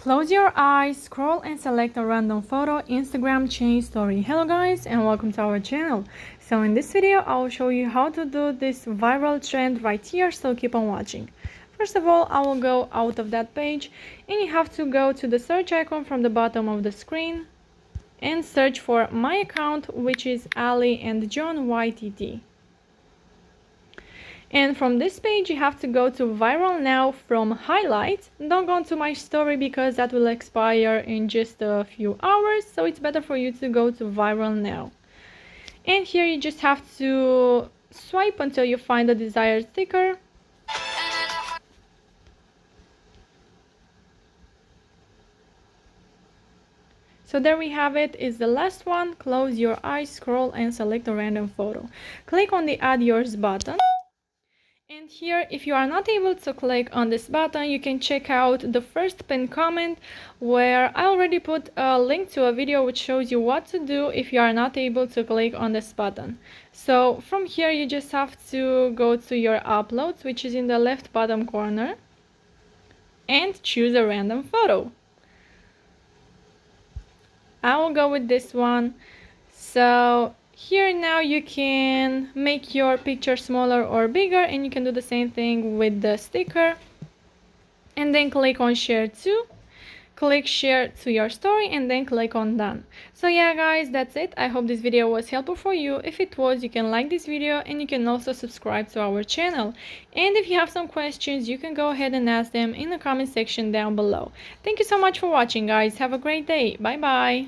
Close your eyes, scroll and select a random photo, Instagram chain story. Hello guys and welcome to our channel. So in this video I will show you how to do this viral trend right here, so keep on watching. First of all, I will go out of that page and you have to go to the search icon from the bottom of the screen and search for my account, which is Ali and John YTT. And from this page you have to go to viral now from highlights. Don't go to my story because that will expire in just a few hours, so it's better for you to go to viral now. And here you just have to swipe until you find the desired sticker. So there we have it, is the last one. Close your eyes, scroll and select a random photo. Click on the add yours button. And here, if you are not able to click on this button, you can check out the first pinned comment where I already put a link to a video which shows you what to do if you are not able to click on this button. So from here you just have to go to your uploads, which is in the left bottom corner, and choose a random photo. I will go with this one. So here now you can make your picture smaller or bigger, and you can do the same thing with the sticker. And then click on share to, click share to your story, and then click on done. So yeah guys, that's it. I hope this video was helpful for you. If it was, you can like this video and you can also subscribe to our channel. And if you have some questions, you can go ahead and ask them in the comment section down below. Thank you so much for watching guys. Have a great day. Bye bye.